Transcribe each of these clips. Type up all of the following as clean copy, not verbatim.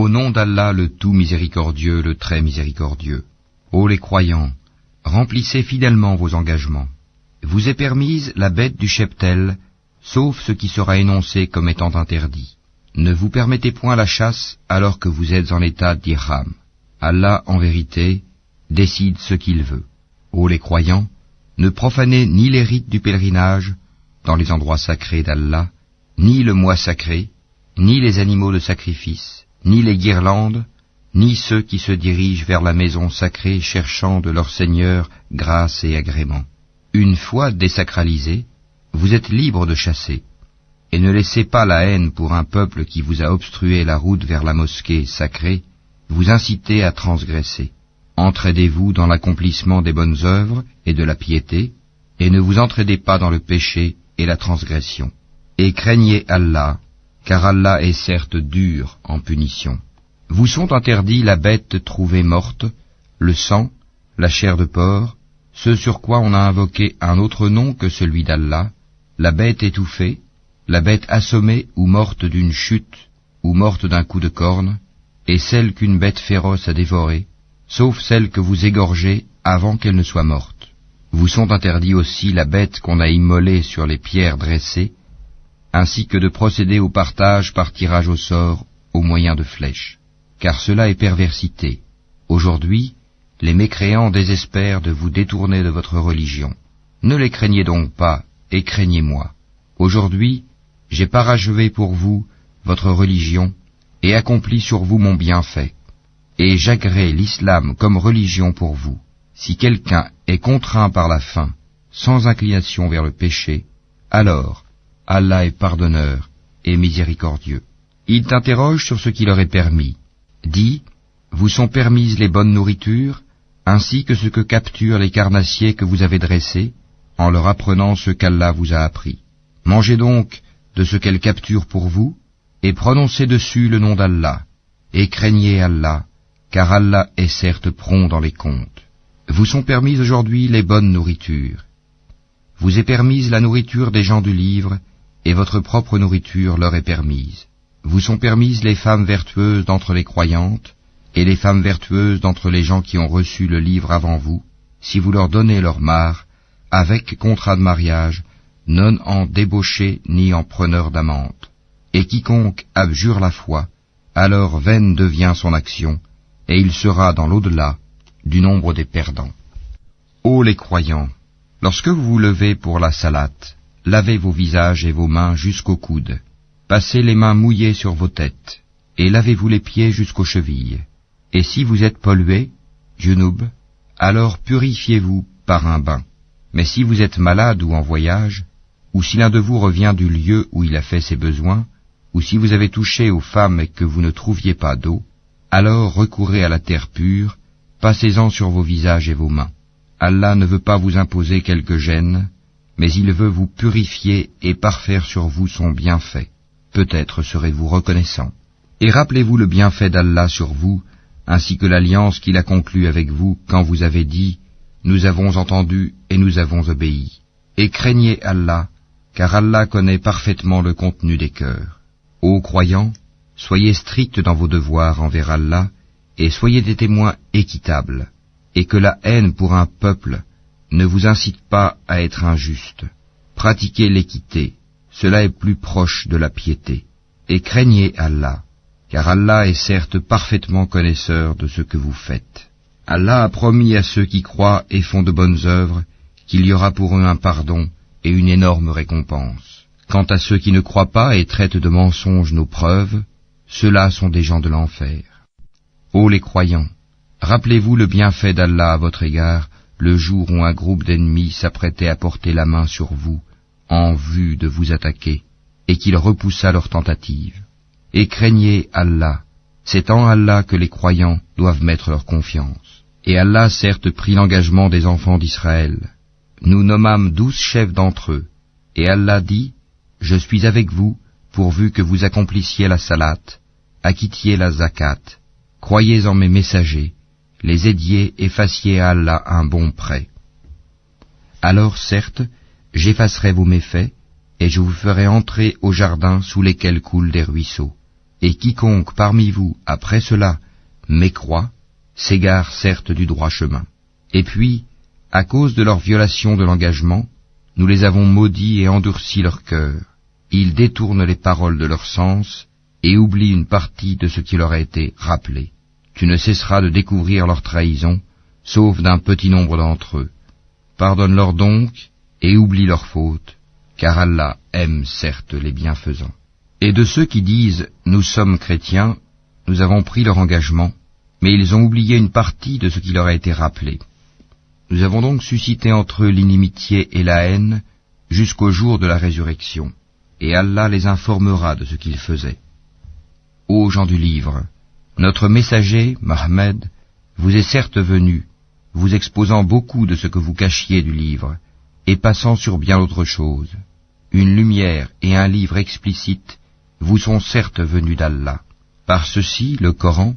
Au nom d'Allah le tout miséricordieux, le très miséricordieux. Ô les croyants, remplissez fidèlement vos engagements. Vous est permise la bête du cheptel, sauf ce qui sera énoncé comme étant interdit. Ne vous permettez point la chasse alors que vous êtes en état d'ihram. Allah, en vérité, décide ce qu'il veut. Ô les croyants, ne profanez ni les rites du pèlerinage dans les endroits sacrés d'Allah, ni le mois sacré, ni les animaux de sacrifice, ni les guirlandes, ni ceux qui se dirigent vers la maison sacrée cherchant de leur Seigneur grâce et agrément. Une fois désacralisés, vous êtes libres de chasser, et ne laissez pas la haine pour un peuple qui vous a obstrué la route vers la mosquée sacrée, vous inciter à transgresser. Entraidez-vous dans l'accomplissement des bonnes œuvres et de la piété, et ne vous entraidez pas dans le péché et la transgression. Et craignez Allah, car Allah est certes dur en punition. Vous sont interdits la bête trouvée morte, le sang, la chair de porc, ce sur quoi on a invoqué un autre nom que celui d'Allah, la bête étouffée, la bête assommée ou morte d'une chute, ou morte d'un coup de corne, et celle qu'une bête féroce a dévorée, sauf celle que vous égorgez avant qu'elle ne soit morte. Vous sont interdits aussi la bête qu'on a immolée sur les pierres dressées, ainsi que de procéder au partage par tirage au sort au moyen de flèches, car cela est perversité. Aujourd'hui, les mécréants désespèrent de vous détourner de votre religion. Ne les craignez donc pas, et craignez-moi. Aujourd'hui, j'ai parachevé pour vous votre religion, et accompli sur vous mon bienfait. Et j'agrée l'islam comme religion pour vous. Si quelqu'un est contraint par la faim, sans inclination vers le péché, alors Allah est pardonneur et miséricordieux. Il t'interroge sur ce qui leur est permis. Dis, vous sont permises les bonnes nourritures, ainsi que ce que capturent les carnassiers que vous avez dressés, en leur apprenant ce qu'Allah vous a appris. Mangez donc de ce qu'elles capturent pour vous, et prononcez dessus le nom d'Allah, et craignez Allah, car Allah est certes prompt dans les comptes. Vous sont permises aujourd'hui les bonnes nourritures. Vous est permise la nourriture des gens du livre, et votre propre nourriture leur est permise. Vous sont permises les femmes vertueuses d'entre les croyantes, et les femmes vertueuses d'entre les gens qui ont reçu le livre avant vous, si vous leur donnez leur mare, avec contrat de mariage, non en débauché ni en preneur d'amante. Et quiconque abjure la foi, alors vaine devient son action, et il sera dans l'au-delà du nombre des perdants. Ô les croyants, lorsque vous vous levez pour la salate, lavez vos visages et vos mains jusqu'aux coudes, passez les mains mouillées sur vos têtes, et lavez-vous les pieds jusqu'aux chevilles. Et si vous êtes pollué, junub, alors purifiez-vous par un bain. Mais si vous êtes malade ou en voyage, ou si l'un de vous revient du lieu où il a fait ses besoins, ou si vous avez touché aux femmes et que vous ne trouviez pas d'eau, alors recourez à la terre pure, passez-en sur vos visages et vos mains. Allah ne veut pas vous imposer quelque gêne, mais il veut vous purifier et parfaire sur vous son bienfait. Peut-être serez-vous reconnaissant. Et rappelez-vous le bienfait d'Allah sur vous, ainsi que l'alliance qu'il a conclue avec vous quand vous avez dit « Nous avons entendu et nous avons obéi ». Et craignez Allah, car Allah connaît parfaitement le contenu des cœurs. Ô croyants, soyez stricts dans vos devoirs envers Allah, et soyez des témoins équitables, et que la haine pour un peuple ne vous incite pas à être injuste. Pratiquez l'équité, cela est plus proche de la piété. Et craignez Allah, car Allah est certes parfaitement connaisseur de ce que vous faites. Allah a promis à ceux qui croient et font de bonnes œuvres qu'il y aura pour eux un pardon et une énorme récompense. Quant à ceux qui ne croient pas et traitent de mensonges nos preuves, ceux-là sont des gens de l'enfer. Ô les croyants, rappelez-vous le bienfait d'Allah à votre égard le jour où un groupe d'ennemis s'apprêtait à porter la main sur vous en vue de vous attaquer, et qu'il repoussa leur tentative. Et craignez Allah, c'est en Allah que les croyants doivent mettre leur confiance. Et Allah certes prit l'engagement des enfants d'Israël. Nous nommâmes 12 chefs d'entre eux, et Allah dit, « Je suis avec vous, pourvu que vous accomplissiez la salate, acquittiez la zakat, croyez en mes messagers, les aidiez et fassiez à Allah un bon prêt. Alors certes, j'effacerai vos méfaits, et je vous ferai entrer aux jardins sous lesquels coulent des ruisseaux. Et quiconque parmi vous, après cela, mécroit, s'égare certes du droit chemin. Et puis, à cause de leur violation de l'engagement, nous les avons maudits et endurci leur cœur. Ils détournent les paroles de leur sens et oublient une partie de ce qui leur a été rappelé. Tu ne cesseras de découvrir leur trahison, sauf d'un petit nombre d'entre eux. Pardonne-leur donc et oublie leurs fautes, car Allah aime certes les bienfaisants. Et de ceux qui disent « Nous sommes chrétiens », nous avons pris leur engagement, mais ils ont oublié une partie de ce qui leur a été rappelé. Nous avons donc suscité entre eux l'inimitié et la haine jusqu'au jour de la résurrection, et Allah les informera de ce qu'ils faisaient. Ô gens du livre, notre messager, Mohammed, vous est certes venu, vous exposant beaucoup de ce que vous cachiez du livre, et passant sur bien autre chose. Une lumière et un livre explicite vous sont certes venus d'Allah. Par ceci, le Coran,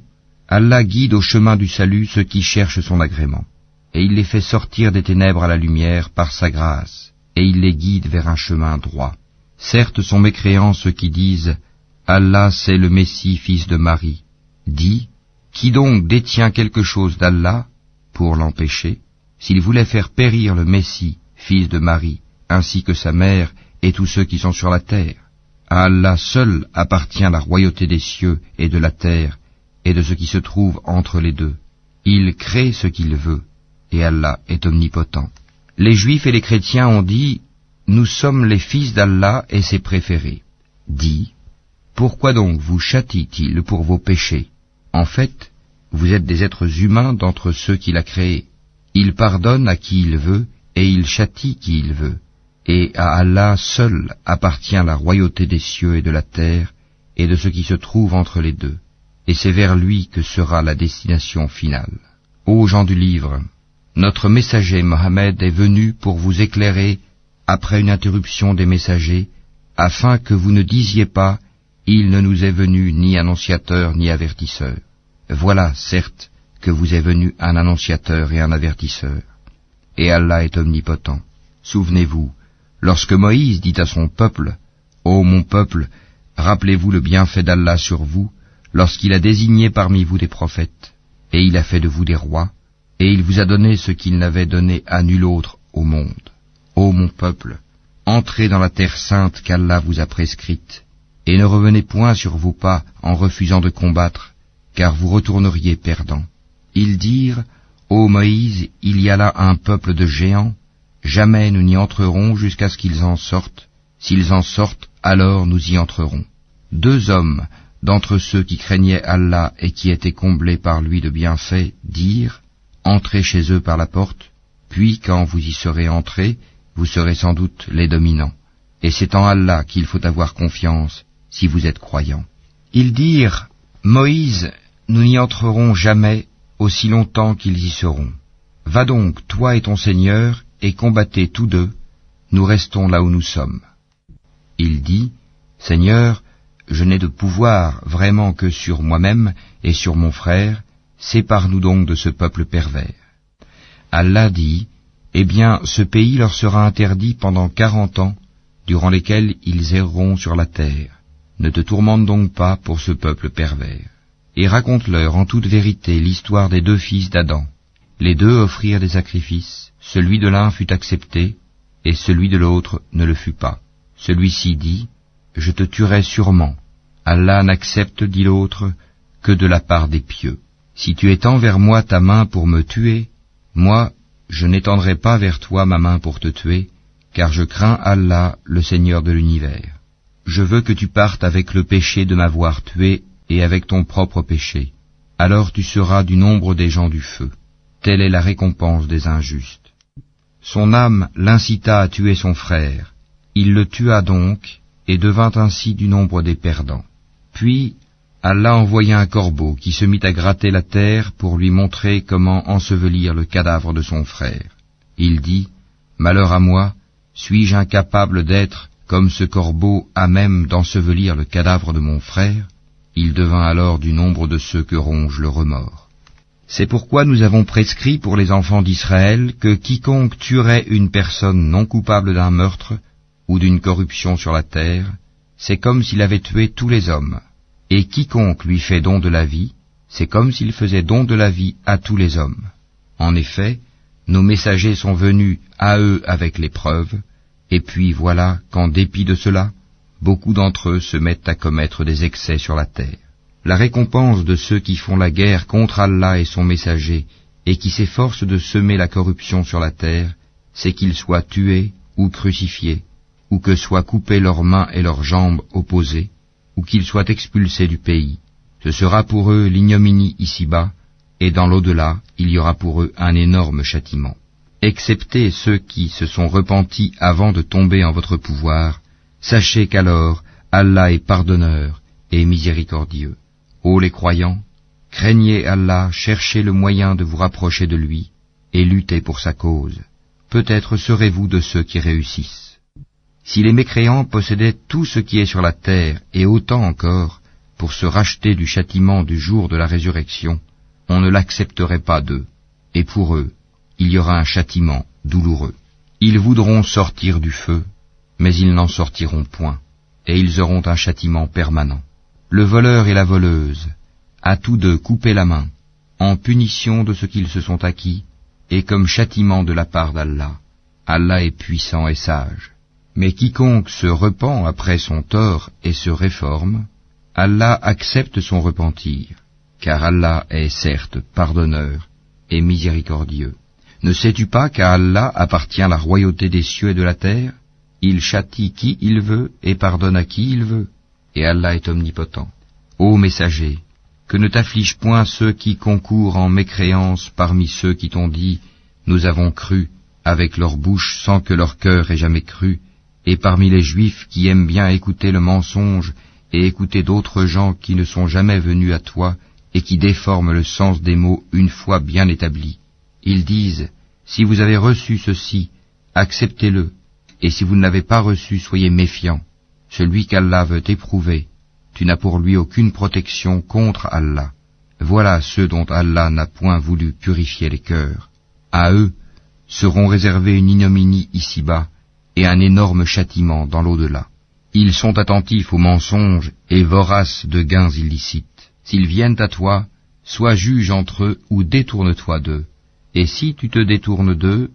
Allah guide au chemin du salut ceux qui cherchent son agrément, et il les fait sortir des ténèbres à la lumière par sa grâce, et il les guide vers un chemin droit. Certes sont mécréants ceux qui disent « Allah c'est le Messie, fils de Marie ». Dis, qui donc détient quelque chose d'Allah pour l'empêcher, s'il voulait faire périr le Messie, fils de Marie, ainsi que sa mère et tous ceux qui sont sur la terre? À Allah seul appartient la royauté des cieux et de la terre, et de ce qui se trouve entre les deux. Il crée ce qu'il veut, et Allah est omnipotent. Les Juifs et les chrétiens ont dit, nous sommes les fils d'Allah et ses préférés. Dis, pourquoi donc vous châtie-t-il pour vos péchés? En fait, vous êtes des êtres humains d'entre ceux qu'il a créés. Il pardonne à qui il veut, et il châtie qui il veut. Et à Allah seul appartient la royauté des cieux et de la terre, et de ce qui se trouve entre les deux. Et c'est vers lui que sera la destination finale. Ô gens du livre, notre messager Mohammed est venu pour vous éclairer après une interruption des messagers, afin que vous ne disiez pas « Il ne nous est venu ni annonciateur ni avertisseur ». Voilà, certes, que vous est venu un annonciateur et un avertisseur. Et Allah est omnipotent. Souvenez-vous, lorsque Moïse dit à son peuple « Ô mon peuple, rappelez-vous le bienfait d'Allah sur vous, lorsqu'il a désigné parmi vous des prophètes, et il a fait de vous des rois, et il vous a donné ce qu'il n'avait donné à nul autre au monde. Ô mon peuple, entrez dans la terre sainte qu'Allah vous a prescrite, et ne revenez point sur vos pas en refusant de combattre, car vous retourneriez perdants. » Ils dirent, « Ô Moïse, il y a là un peuple de géants, jamais nous n'y entrerons jusqu'à ce qu'ils en sortent. S'ils en sortent, alors nous y entrerons. » 2 hommes d'entre ceux qui craignaient Allah et qui étaient comblés par lui de bienfaits dirent, « Entrez chez eux par la porte, puis quand vous y serez entrés, vous serez sans doute les dominants. Et c'est en Allah qu'il faut avoir confiance, si vous êtes croyants. » Ils dirent, « Moïse, nous n'y entrerons jamais, aussi longtemps qu'ils y seront. Va donc, toi et ton Seigneur, et combattez tous deux, nous restons là où nous sommes. » Il dit, « Seigneur, je n'ai de pouvoir vraiment que sur moi-même et sur mon frère, sépare-nous donc de ce peuple pervers. » Allah dit, « Eh bien, ce pays leur sera interdit pendant 40 ans, durant lesquels ils erreront sur la terre. Ne te tourmente donc pas pour ce peuple pervers. Et raconte-leur en toute vérité l'histoire des 2 fils d'Adam. Les 2 offrirent des sacrifices, celui de l'un fut accepté, et celui de l'autre ne le fut pas. Celui-ci dit, « Je te tuerai sûrement. Allah n'accepte, dit l'autre, que de la part des pieux. Si tu étends vers moi ta main pour me tuer, moi, je n'étendrai pas vers toi ma main pour te tuer, car je crains Allah, le Seigneur de l'univers. Je veux que tu partes avec le péché de m'avoir tué et avec ton propre péché. Alors tu seras du nombre des gens du feu. Telle est la récompense des injustes. » Son âme l'incita à tuer son frère. Il le tua donc, et devint ainsi du nombre des perdants. Puis, Allah envoya un corbeau qui se mit à gratter la terre pour lui montrer comment ensevelir le cadavre de son frère. Il dit, « Malheur à moi, suis-je incapable d'être, comme ce corbeau, à même d'ensevelir le cadavre de mon frère ?» Il devint alors du nombre de ceux que ronge le remords. C'est pourquoi nous avons prescrit pour les enfants d'Israël que quiconque tuerait une personne non coupable d'un meurtre ou d'une corruption sur la terre, c'est comme s'il avait tué tous les hommes. Et quiconque lui fait don de la vie, c'est comme s'il faisait don de la vie à tous les hommes. En effet, nos messagers sont venus à eux avec l'épreuve, et puis voilà qu'en dépit de cela, beaucoup d'entre eux se mettent à commettre des excès sur la terre. La récompense de ceux qui font la guerre contre Allah et son messager, et qui s'efforcent de semer la corruption sur la terre, c'est qu'ils soient tués ou crucifiés, ou que soient coupées leurs mains et leurs jambes opposées, ou qu'ils soient expulsés du pays. Ce sera pour eux l'ignominie ici-bas, et dans l'au-delà, il y aura pour eux un énorme châtiment. Excepté ceux qui se sont repentis avant de tomber en votre pouvoir, sachez qu'alors Allah est pardonneur et miséricordieux. Ô les croyants, craignez Allah, cherchez le moyen de vous rapprocher de lui, et luttez pour sa cause. Peut-être serez-vous de ceux qui réussissent. Si les mécréants possédaient tout ce qui est sur la terre, et autant encore, pour se racheter du châtiment du jour de la résurrection, on ne l'accepterait pas d'eux, et pour eux, il y aura un châtiment douloureux. Ils voudront sortir du feu, mais ils n'en sortiront point, et ils auront un châtiment permanent. Le voleur et la voleuse, à tous deux couper la main, en punition de ce qu'ils se sont acquis, et comme châtiment de la part d'Allah. Allah est puissant et sage. Mais quiconque se repent après son tort et se réforme, Allah accepte son repentir, car Allah est certes pardonneur et miséricordieux. Ne sais-tu pas qu'à Allah appartient la royauté des cieux et de la terre? Il châtie qui il veut et pardonne à qui il veut, et Allah est omnipotent. Ô messager, que ne t'afflige point ceux qui concourent en mécréance parmi ceux qui t'ont dit « Nous avons cru » avec leur bouche sans que leur cœur ait jamais cru, et parmi les Juifs qui aiment bien écouter le mensonge et écouter d'autres gens qui ne sont jamais venus à toi et qui déforment le sens des mots une fois bien établis. Ils disent « Si vous avez reçu ceci, acceptez-le, et si vous ne l'avez pas reçu, soyez méfiants. Celui qu'Allah veut éprouver, tu n'as pour lui aucune protection contre Allah. Voilà ceux dont Allah n'a point voulu purifier les cœurs. À eux seront réservés une ignominie ici-bas et un énorme châtiment dans l'au-delà. Ils sont attentifs aux mensonges et voraces de gains illicites. S'ils viennent à toi, sois juge entre eux ou détourne-toi d'eux. Et si tu te détournes d'eux,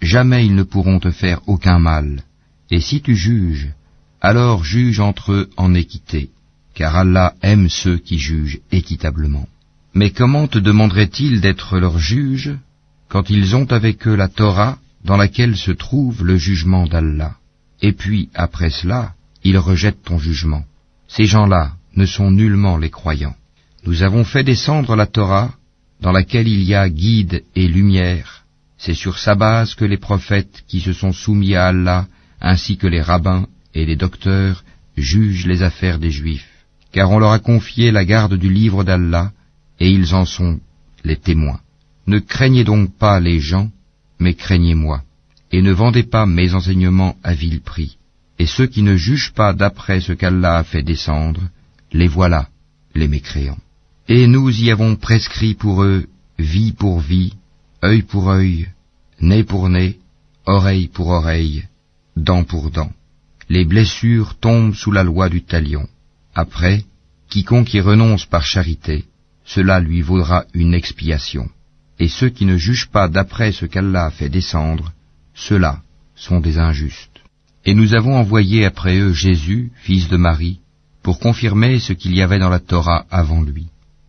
jamais ils ne pourront te faire aucun mal. Et si tu juges, alors juge entre eux en équité, car Allah aime ceux qui jugent équitablement. Mais comment te demanderait-il d'être leur juge quand ils ont avec eux la Torah dans laquelle se trouve le jugement d'Allah? Et puis, après cela, ils rejettent ton jugement. Ces gens-là ne sont nullement les croyants. Nous avons fait descendre la Torah dans laquelle il y a guide et lumière. C'est sur sa base que les prophètes qui se sont soumis à Allah, ainsi que les rabbins et les docteurs, jugent les affaires des Juifs. Car on leur a confié la garde du livre d'Allah, et ils en sont les témoins. Ne craignez donc pas les gens, mais craignez-moi, et ne vendez pas mes enseignements à vil prix. Et ceux qui ne jugent pas d'après ce qu'Allah a fait descendre, les voilà, les mécréants. Et nous y avons prescrit pour eux vie pour vie, œil pour œil, nez pour nez, oreille pour oreille, dent pour dent. Les blessures tombent sous la loi du talion. Après, quiconque y renonce par charité, cela lui vaudra une expiation. Et ceux qui ne jugent pas d'après ce qu'Allah a fait descendre, ceux-là sont des injustes. Et nous avons envoyé après eux Jésus, fils de Marie, pour confirmer ce qu'il y avait dans la Torah avant lui.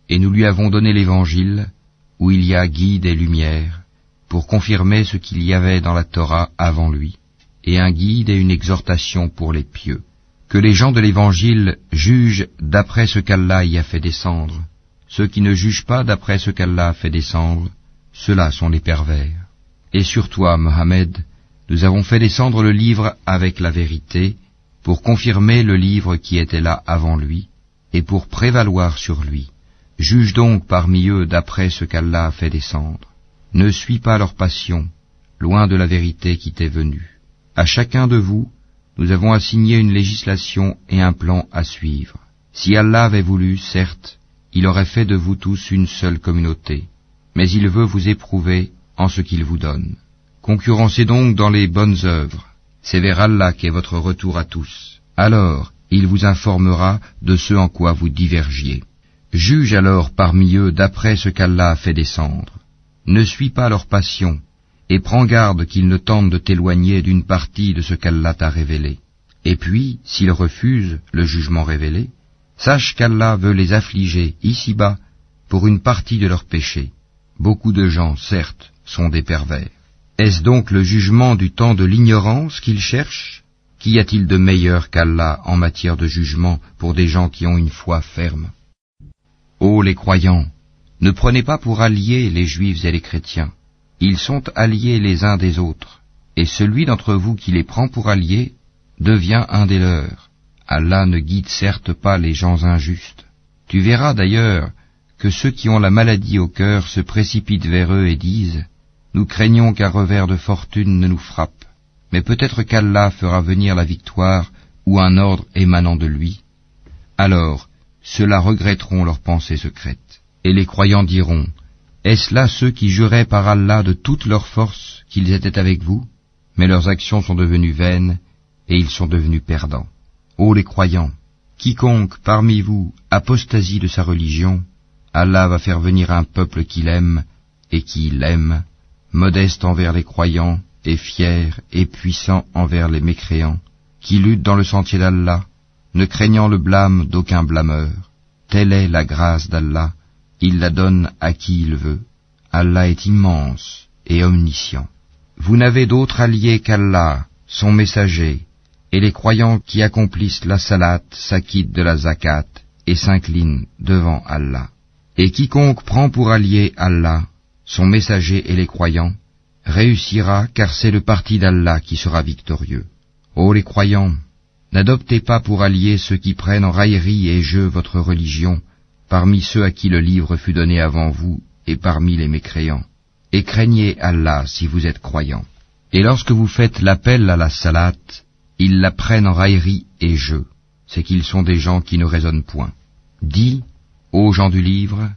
Et nous lui avons donné l'Évangile, où il y a guide et lumière, pour confirmer ce qu'il y avait dans la Torah avant lui, et un guide et une exhortation pour les pieux. Que les gens de l'Évangile jugent d'après ce qu'Allah y a fait descendre. Ceux qui ne jugent pas d'après ce qu'Allah a fait descendre, ceux-là sont les pervers. Et sur toi, Mohammed, nous avons fait descendre le livre avec la vérité, pour confirmer le livre qui était là avant lui, et pour prévaloir sur lui. Juge donc parmi eux d'après ce qu'Allah a fait descendre. Ne suis pas leur passion, loin de la vérité qui t'est venue. À chacun de vous, nous avons assigné une législation et un plan à suivre. Si Allah avait voulu, certes, il aurait fait de vous tous une seule communauté, mais il veut vous éprouver en ce qu'il vous donne. Concurrencez donc dans les bonnes œuvres, c'est vers Allah qu'est votre retour à tous. Alors, il vous informera de ce en quoi vous divergiez. Juge alors parmi eux d'après ce qu'Allah a fait descendre. Ne suis pas leur passion, et prends garde qu'ils ne tentent de t'éloigner d'une partie de ce qu'Allah t'a révélé. Et puis, s'ils refusent le jugement révélé, sache qu'Allah veut les affliger ici-bas pour une partie de leurs péchés. Beaucoup de gens, certes, sont des pervers. Est-ce donc le jugement du temps de l'ignorance qu'ils cherchent? Qu'y a-t-il de meilleur qu'Allah en matière de jugement pour des gens qui ont une foi ferme? Ô les croyants, ne prenez pas pour alliés les juifs et les chrétiens. Ils sont alliés les uns des autres, et celui d'entre vous qui les prend pour alliés devient un des leurs. Allah ne guide certes pas les gens injustes. Tu verras d'ailleurs que ceux qui ont la maladie au cœur se précipitent vers eux et disent « Nous craignons qu'un revers de fortune ne nous frappe, mais peut-être qu'Allah fera venir la victoire ou un ordre émanant de lui. » Alors, ceux-là regretteront leurs pensées secrètes. Et les croyants diront « Est-ce là ceux qui juraient par Allah de toute leur force qu'ils étaient avec vous? Mais leurs actions sont devenues vaines, et ils sont devenus perdants. Ô les croyants, quiconque parmi vous apostasie de sa religion, Allah va faire venir un peuple qu'il aime et qui l'aime, modeste envers les croyants et fier et puissant envers les mécréants, qui lutte dans le sentier d'Allah, ne craignant le blâme d'aucun blâmeur. Telle est la grâce d'Allah, il la donne à qui il veut. Allah est immense et omniscient. Vous n'avez d'autre allié qu'Allah, son messager, et les croyants qui accomplissent la salat s'acquittent de la zakat et s'inclinent devant Allah. Et quiconque prend pour allié Allah, son messager et les croyants, réussira car c'est le parti d'Allah qui sera victorieux. Ô les croyants, n'adoptez pas pour alliés ceux qui prennent en raillerie et jeu votre religion, parmi ceux à qui le livre fut donné avant vous et parmi les mécréants. Et craignez Allah si vous êtes croyants. Et lorsque vous faites l'appel à la salat, ils la prennent en raillerie et jeu, c'est qu'ils sont des gens qui ne raisonnent point. Dis, ô gens du livre,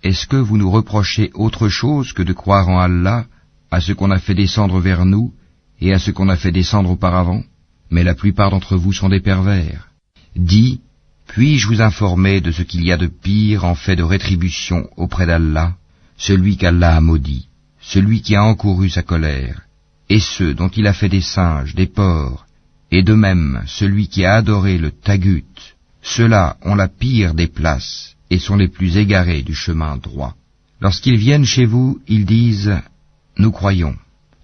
est-ce que vous nous reprochez autre chose que de croire en Allah, à ce qu'on a fait descendre vers nous, et à ce qu'on a fait descendre auparavant? Mais la plupart d'entre vous sont des pervers. Dis, puis-je vous informer de ce qu'il y a de pire en fait de rétribution auprès d'Allah, celui qu'Allah a maudit, celui qui a encouru sa colère, et ceux dont il a fait des singes, des porcs, et de même celui qui a adoré le tagut, ceux-là ont la pire des places et sont les plus égarés du chemin droit. Lorsqu'ils viennent chez vous, ils disent « Nous croyons »,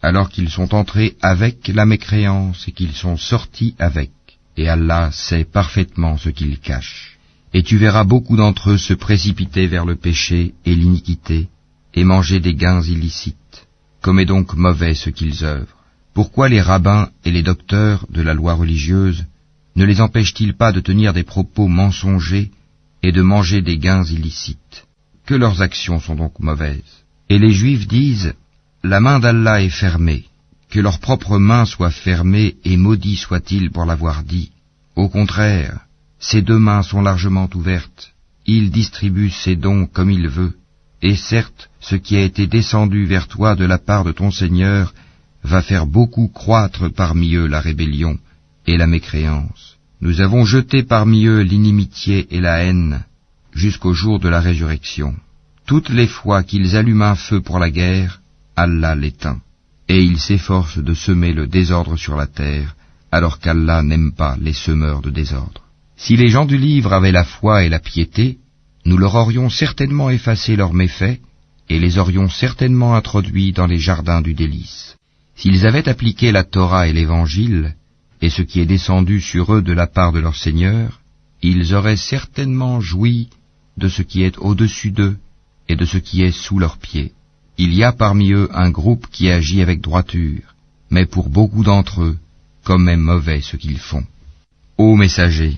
alors qu'ils sont entrés avec la mécréance et qu'ils sont sortis avec, et Allah sait parfaitement ce qu'ils cachent. Et tu verras beaucoup d'entre eux se précipiter vers le péché et l'iniquité, et manger des gains illicites. Comme est donc mauvais ce qu'ils œuvrent. Pourquoi les rabbins et les docteurs de la loi religieuse ne les empêchent-ils pas de tenir des propos mensongers et de manger des gains illicites? Que leurs actions sont donc mauvaises. Et les Juifs disent, la main d'Allah est fermée, que leur propre main soit fermée et maudit soit-il pour l'avoir dit. Au contraire, ses deux mains sont largement ouvertes, il distribue ses dons comme il veut, et certes, ce qui a été descendu vers toi de la part de ton Seigneur va faire beaucoup croître parmi eux la rébellion et la mécréance. Nous avons jeté parmi eux l'inimitié et la haine jusqu'au jour de la résurrection. Toutes les fois qu'ils allument un feu pour la guerre, Allah l'éteint, et ils s'efforcent de semer le désordre sur la terre, alors qu'Allah n'aime pas les semeurs de désordre. Si les gens du livre avaient la foi et la piété, nous leur aurions certainement effacé leurs méfaits, et les aurions certainement introduits dans les jardins du délice. S'ils avaient appliqué la Torah et l'Évangile, et ce qui est descendu sur eux de la part de leur Seigneur, ils auraient certainement joui de ce qui est au-dessus d'eux et de ce qui est sous leurs pieds. Il y a parmi eux un groupe qui agit avec droiture, mais pour beaucoup d'entre eux, comme est mauvais ce qu'ils font. Ô messager,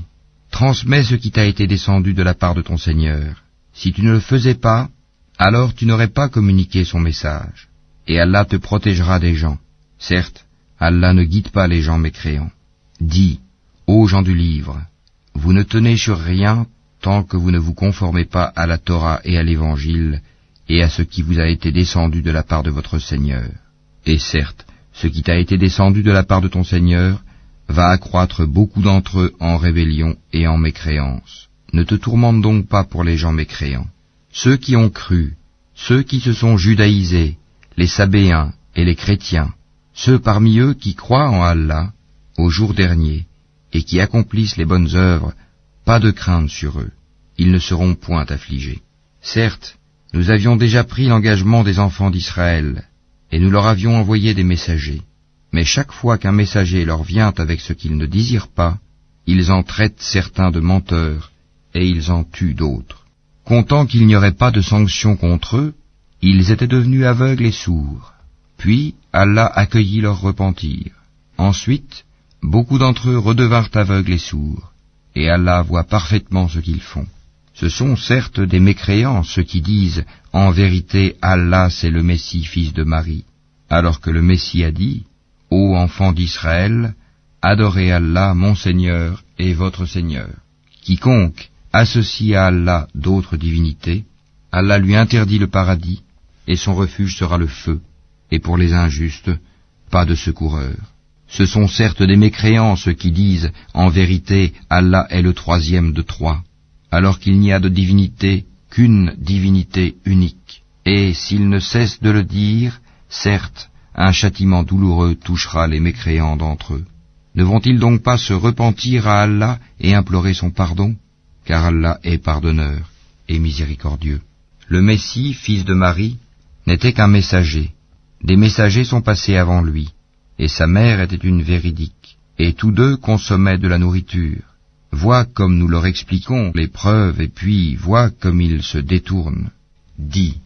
transmets ce qui t'a été descendu de la part de ton Seigneur. Si tu ne le faisais pas, alors tu n'aurais pas communiqué son message, et Allah te protégera des gens. Certes, Allah ne guide pas les gens mécréants. Dis, ô gens du livre, vous ne tenez sur rien tant que vous ne vous conformez pas à la Torah et à l'Évangile, et à ce qui vous a été descendu de la part de votre Seigneur. Et certes, ce qui t'a été descendu de la part de ton Seigneur va accroître beaucoup d'entre eux en rébellion et en mécréance. Ne te tourmente donc pas pour les gens mécréants. Ceux qui ont cru, ceux qui se sont judaïsés, les Sabéens et les chrétiens, ceux parmi eux qui croient en Allah, au jour dernier, et qui accomplissent les bonnes œuvres, pas de crainte sur eux, ils ne seront point affligés. Certes, nous avions déjà pris l'engagement des enfants d'Israël, et nous leur avions envoyé des messagers. Mais chaque fois qu'un messager leur vient avec ce qu'ils ne désirent pas, ils en traitent certains de menteurs, et ils en tuent d'autres. Comptant qu'il n'y aurait pas de sanction contre eux, ils étaient devenus aveugles et sourds. Puis Allah accueillit leur repentir. Ensuite, beaucoup d'entre eux redevinrent aveugles et sourds, et Allah voit parfaitement ce qu'ils font. Ce sont certes des mécréants ceux qui disent « En vérité, Allah c'est le Messie, fils de Marie », alors que le Messie a dit « Ô enfants d'Israël, adorez Allah, mon Seigneur et votre Seigneur. Quiconque associe à Allah d'autres divinités, Allah lui interdit le paradis, et son refuge sera le feu, et pour les injustes, pas de secoureur. Ce sont certes des mécréants ceux qui disent « En vérité, Allah est le troisième de trois », alors qu'il n'y a de divinité qu'une divinité unique. Et s'ils ne cessent de le dire, certes, un châtiment douloureux touchera les mécréants d'entre eux. Ne vont-ils donc pas se repentir à Allah et implorer son pardon? Car Allah est pardonneur et miséricordieux. Le Messie, fils de Marie, n'était qu'un messager. Des messagers sont passés avant lui, et sa mère était une véridique, et tous deux consommaient de la nourriture. Vois comme nous leur expliquons les preuves, et puis vois comme ils se détournent. Dis,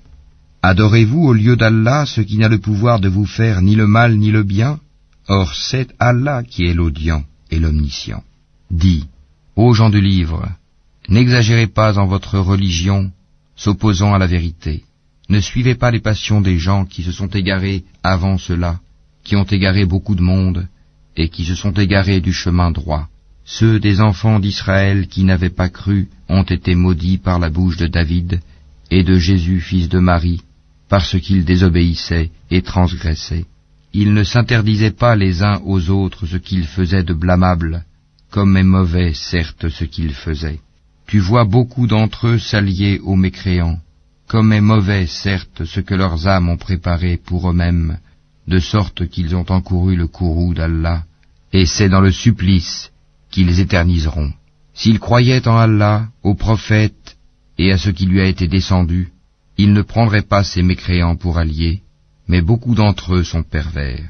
adorez-vous au lieu d'Allah ce qui n'a le pouvoir de vous faire ni le mal ni le bien? Or c'est Allah qui est l'audient et l'omniscient. Dis, ô gens du livre, n'exagérez pas en votre religion, s'opposant à la vérité. Ne suivez pas les passions des gens qui se sont égarés avant cela, qui ont égaré beaucoup de monde, et qui se sont égarés du chemin droit. Ceux des enfants d'Israël qui n'avaient pas cru ont été maudits par la bouche de David et de Jésus fils de Marie, parce qu'ils désobéissaient et transgressaient. Ils ne s'interdisaient pas les uns aux autres ce qu'ils faisaient de blâmable, comme est mauvais certes ce qu'ils faisaient. Tu vois beaucoup d'entre eux s'allier aux mécréants, comme est mauvais certes ce que leurs âmes ont préparé pour eux-mêmes, de sorte qu'ils ont encouru le courroux d'Allah, et c'est dans le supplice qu'ils éterniseront. S'ils croyaient en Allah, au prophète et à ce qui lui a été descendu, ils ne prendraient pas ces mécréants pour alliés, mais beaucoup d'entre eux sont pervers.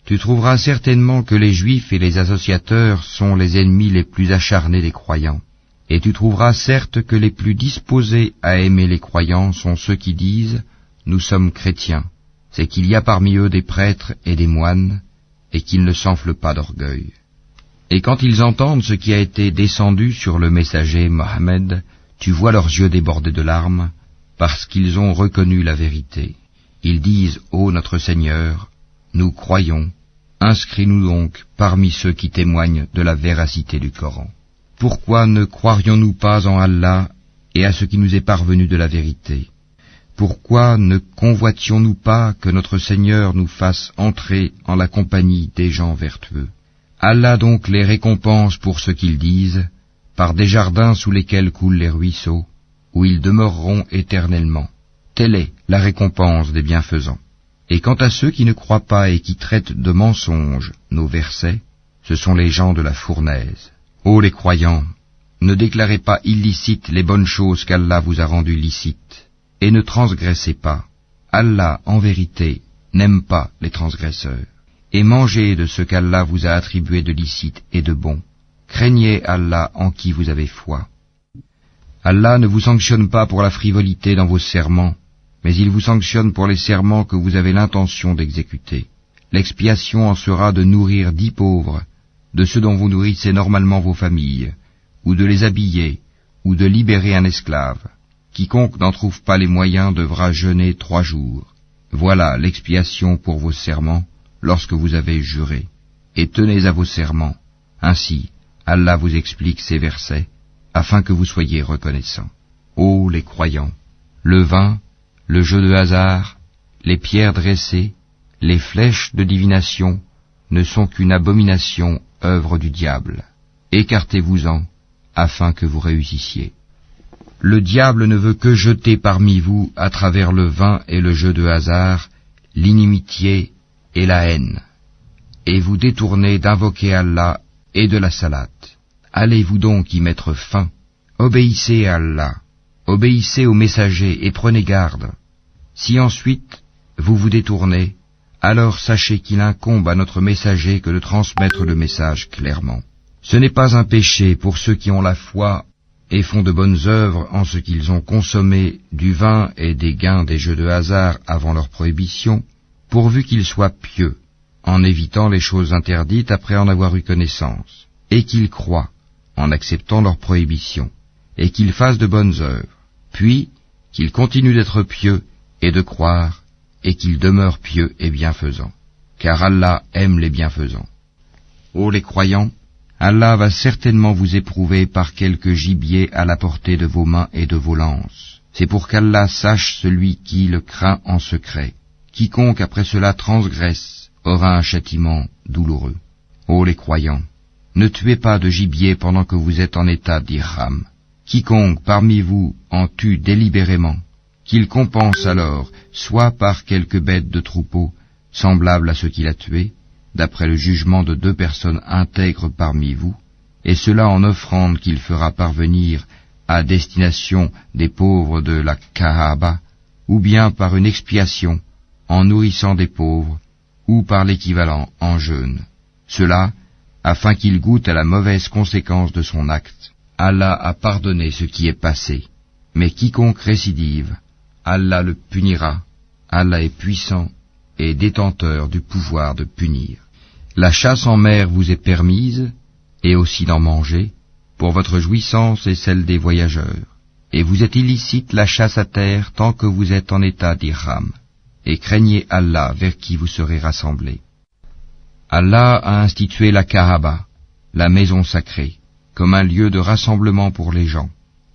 Tu trouveras certainement que les Juifs et les associateurs sont les ennemis les plus acharnés des croyants, et tu trouveras certes que les plus disposés à aimer les croyants sont ceux qui disent « Nous sommes chrétiens », c'est qu'il y a parmi eux des prêtres et des moines, et qu'ils ne s'enflent pas d'orgueil. Et quand ils entendent ce qui a été descendu sur le messager Mohammed, tu vois leurs yeux débordés de larmes, parce qu'ils ont reconnu la vérité. Ils disent, ô notre Seigneur, nous croyons, inscris-nous donc parmi ceux qui témoignent de la véracité du Coran. Pourquoi ne croirions-nous pas en Allah et à ce qui nous est parvenu de la vérité? Pourquoi ne convoitions-nous pas que notre Seigneur nous fasse entrer en la compagnie des gens vertueux? Allah donc les récompense pour ce qu'ils disent, par des jardins sous lesquels coulent les ruisseaux, où ils demeureront éternellement. Telle est la récompense des bienfaisants. Et quant à ceux qui ne croient pas et qui traitent de mensonges nos versets, ce sont les gens de la fournaise. Ô les croyants, ne déclarez pas illicites les bonnes choses qu'Allah vous a rendues licites, et ne transgressez pas. Allah, en vérité, n'aime pas les transgresseurs. Et mangez de ce qu'Allah vous a attribué de licite et de bon. Craignez Allah en qui vous avez foi. Allah ne vous sanctionne pas pour la frivolité dans vos serments, mais il vous sanctionne pour les serments que vous avez l'intention d'exécuter. L'expiation en sera de nourrir 10 pauvres, de ceux dont vous nourrissez normalement vos familles, ou de les habiller, ou de libérer un esclave. Quiconque n'en trouve pas les moyens devra jeûner 3 jours. Voilà l'expiation pour vos serments, lorsque vous avez juré, et tenez à vos serments. Ainsi, Allah vous explique ces versets, afin que vous soyez reconnaissants. Ô les croyants, le vin, le jeu de hasard, les pierres dressées, les flèches de divination ne sont qu'une abomination œuvre du diable. Écartez-vous-en, afin que vous réussissiez. Le diable ne veut que jeter parmi vous, à travers le vin et le jeu de hasard, l'inimitié et la haine, et vous détourner d'invoquer Allah et de la salate. Allez-vous donc y mettre fin? Obéissez à Allah, obéissez aux messagers et prenez garde. Si ensuite vous vous détournez, alors sachez qu'il incombe à notre messager que de transmettre le message clairement. Ce n'est pas un péché pour ceux qui ont la foi et font de bonnes œuvres en ce qu'ils ont consommé du vin et des gains des jeux de hasard avant leur prohibition, pourvu qu'ils soient pieux, en évitant les choses interdites après en avoir eu connaissance, et qu'ils croient, en acceptant leur prohibition, et qu'ils fassent de bonnes œuvres, puis qu'ils continuent d'être pieux et de croire, et qu'ils demeurent pieux et bienfaisants, car Allah aime les bienfaisants. Ô les croyants, Allah va certainement vous éprouver par quelque gibier à la portée de vos mains et de vos lances. C'est pour qu'Allah sache celui qui le craint en secret. Quiconque après cela transgresse aura un châtiment douloureux. Ô les croyants, ne tuez pas de gibier pendant que vous êtes en état d'ihram. Quiconque parmi vous en tue délibérément, qu'il compense alors soit par quelque bête de troupeau semblable à ce qu'il a tué, d'après le jugement de 2 personnes intègres parmi vous, et cela en offrande qu'il fera parvenir à destination des pauvres de la Kaaba, ou bien par une expiation en nourrissant des pauvres, ou par l'équivalent en jeûne. Cela, afin qu'il goûte à la mauvaise conséquence de son acte. Allah a pardonné ce qui est passé, mais quiconque récidive, Allah le punira. Allah est puissant et détenteur du pouvoir de punir. La chasse en mer vous est permise, et aussi d'en manger, pour votre jouissance et celle des voyageurs. Et vous êtes illicite la chasse à terre tant que vous êtes en état d'ihram, et craignez Allah vers qui vous serez rassemblés. Allah a institué la Kaaba, la maison sacrée, comme un lieu de rassemblement pour les gens.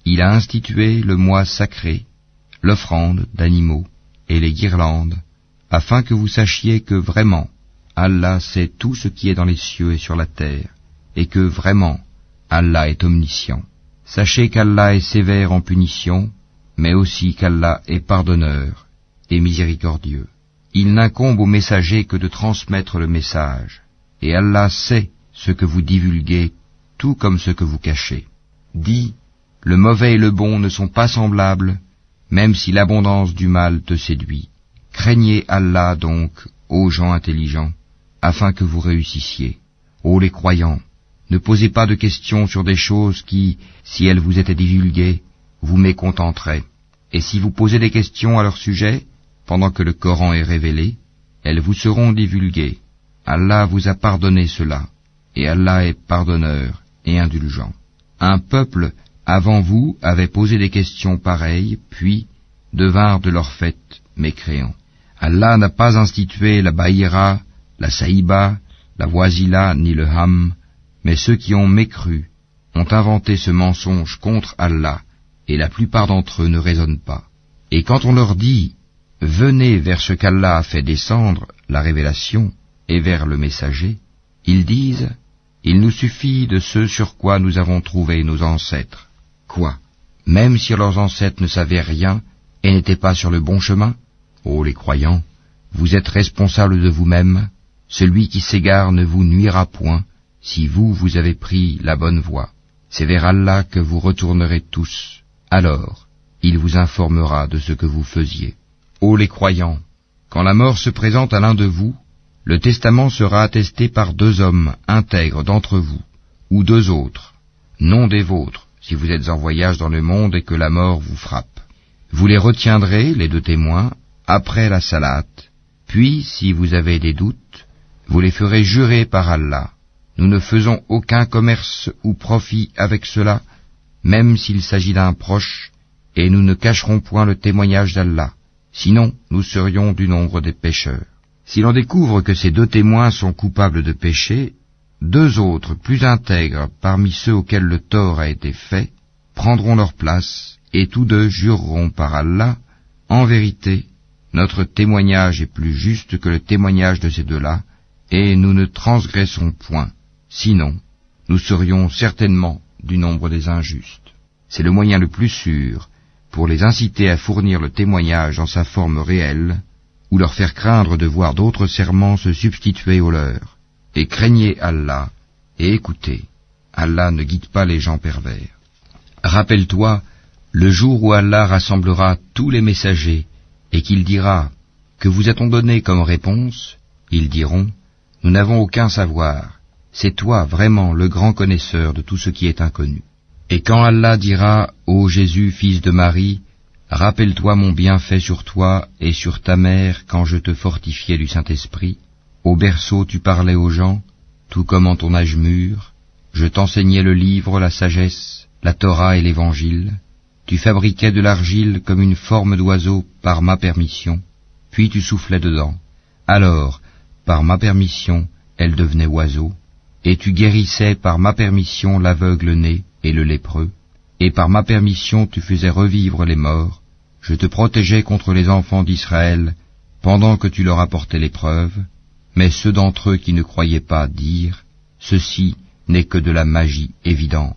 Il a institué le mois sacré, l'offrande d'animaux et les guirlandes, afin que vous sachiez que vraiment, Allah sait tout ce qui est dans les cieux et sur la terre, et que vraiment, Allah est omniscient. Sachez qu'Allah est sévère en punition, mais aussi qu'Allah est pardonneur et miséricordieux. Il n'incombe au messager que de transmettre le message, et Allah sait ce que vous divulguez, tout comme ce que vous cachez. Dis, le mauvais et le bon ne sont pas semblables, même si l'abondance du mal te séduit. Craignez Allah donc, ô gens intelligents, afin que vous réussissiez. Ô les croyants, ne posez pas de questions sur des choses qui, si elles vous étaient divulguées, vous mécontenteraient. Et si vous posez des questions à leur sujet, pendant que le Coran est révélé, elles vous seront divulguées. Allah vous a pardonné cela, et Allah est pardonneur et indulgent. Un peuple avant vous avait posé des questions pareilles, puis devinrent de leur fait mécréants. Allah n'a pas institué la Bahira, la Saïba, la Wasila ni le Ham, mais ceux qui ont mécru ont inventé ce mensonge contre Allah, et la plupart d'entre eux ne raisonnent pas. Et quand on leur dit « Venez vers ce qu'Allah a fait descendre, la révélation, et vers le messager », ils disent « Il nous suffit de ce sur quoi nous avons trouvé nos ancêtres. » Quoi? Même si leurs ancêtres ne savaient rien et n'étaient pas sur le bon chemin? Ô les croyants, vous êtes responsables de vous-même, celui qui s'égare ne vous nuira point, si vous avez pris la bonne voie. C'est vers Allah que vous retournerez tous, alors il vous informera de ce que vous faisiez. Ô les croyants, quand la mort se présente à l'un de vous, le testament sera attesté par 2 hommes intègres d'entre vous, ou 2 autres, non des vôtres, si vous êtes en voyage dans le monde et que la mort vous frappe. Vous les retiendrez, les 2 témoins, après la salate, puis, si vous avez des doutes, vous les ferez jurer par Allah. Nous ne faisons aucun commerce ou profit avec cela, même s'il s'agit d'un proche, et nous ne cacherons point le témoignage d'Allah, sinon nous serions du nombre des pécheurs. Si l'on découvre que ces 2 témoins sont coupables de péché, 2 autres plus intègres parmi ceux auxquels le tort a été fait, prendront leur place, et tous 2 jureront par Allah, en vérité, notre témoignage est plus juste que le témoignage de ces 2-là, et nous ne transgressons point, Sinon, nous serions certainement du nombre des injustes. C'est le moyen le plus sûr pour les inciter à fournir le témoignage en sa forme réelle, ou leur faire craindre de voir d'autres serments se substituer aux leurs. Et craignez Allah, et écoutez, Allah ne guide pas les gens pervers. Rappelle-toi, le jour où Allah rassemblera tous les messagers, et qu'il dira, « Que vous a-t-on donné comme réponse ?» Ils diront, « Nous n'avons aucun savoir, c'est toi vraiment le grand connaisseur de tout ce qui est inconnu. » Et quand Allah dira, « Ô Jésus, fils de Marie, rappelle-toi mon bienfait sur toi et sur ta mère quand je te fortifiais du Saint-Esprit. Au berceau tu parlais aux gens, tout comme en ton âge mûr. Je t'enseignais le livre, la sagesse, la Torah et l'Évangile. Tu fabriquais de l'argile comme une forme d'oiseau par ma permission, puis tu soufflais dedans. Alors, par ma permission, elle devenait oiseau, et tu guérissais par ma permission l'aveugle né et le lépreux, et par ma permission tu faisais revivre les morts. Je te protégeais contre les enfants d'Israël pendant que tu leur apportais l'épreuve, mais ceux d'entre eux qui ne croyaient pas dirent, ceci n'est que de la magie évidente.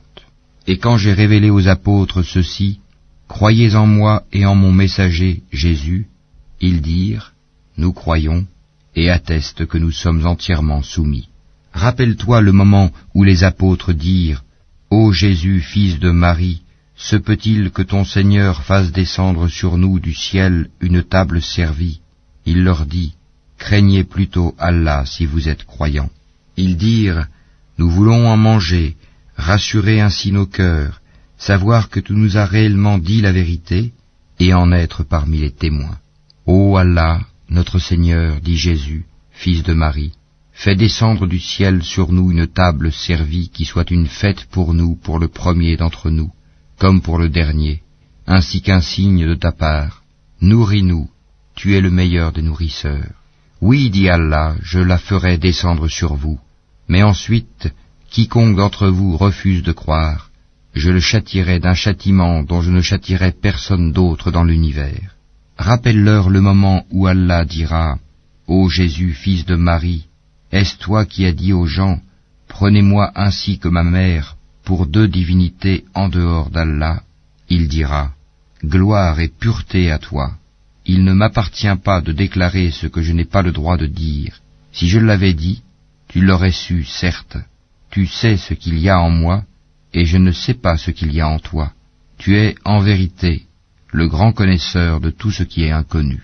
Et quand j'ai révélé aux apôtres ceci, croyez en moi et en mon messager Jésus, ils dirent, nous croyons, et attestent que nous sommes entièrement soumis. Rappelle-toi le moment où les apôtres dirent, ô Jésus, fils de Marie, se peut-il que ton Seigneur fasse descendre sur nous du ciel une table servie? Il leur dit, craignez plutôt Allah si vous êtes croyants. Ils dirent, nous voulons en manger, rassurer ainsi nos cœurs, savoir que tu nous as réellement dit la vérité, et en être parmi les témoins. Ô Allah, notre Seigneur, dit Jésus, fils de Marie, fais descendre du ciel sur nous une table servie qui soit une fête pour nous, pour le premier d'entre nous, comme pour le dernier, ainsi qu'un signe de ta part. Nourris-nous, tu es le meilleur des nourrisseurs. Oui, dit Allah, je la ferai descendre sur vous. Mais ensuite, quiconque d'entre vous refuse de croire, je le châtierai d'un châtiment dont je ne châtierai personne d'autre dans l'univers. Rappelle-leur le moment où Allah dira, ô Jésus, fils de Marie, est-ce toi qui as dit aux gens, prenez-moi ainsi que ma mère, pour deux divinités en dehors d'Allah? Il dira, gloire et pureté à toi. Il ne m'appartient pas de déclarer ce que je n'ai pas le droit de dire. Si je l'avais dit, tu l'aurais su, certes. Tu sais ce qu'il y a en moi, et je ne sais pas ce qu'il y a en toi. Tu es, en vérité, le grand connaisseur de tout ce qui est inconnu.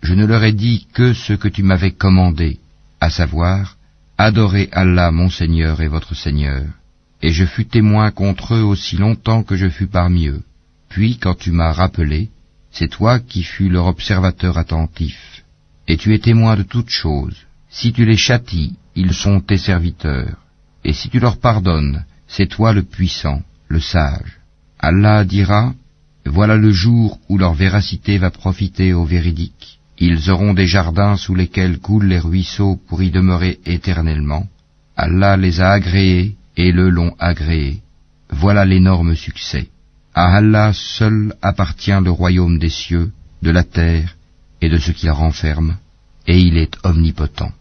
Je ne leur ai dit que ce que tu m'avais commandé, à savoir, adorez Allah mon Seigneur et votre Seigneur. Et je fus témoin contre eux aussi longtemps que je fus parmi eux. Puis, quand tu m'as rappelé, c'est toi qui fus leur observateur attentif. Et tu es témoin de toutes choses. Si tu les châties, ils sont tes serviteurs. Et si tu leur pardonnes, c'est toi le puissant, le sage. Allah dira, voilà le jour où leur véracité va profiter aux véridiques. Ils auront des jardins sous lesquels coulent les ruisseaux pour y demeurer éternellement. Allah les a agréés et le l'ont agréé. Voilà l'énorme succès. À Allah seul appartient le royaume des cieux, de la terre et de ce qu'il renferme, et il est omnipotent.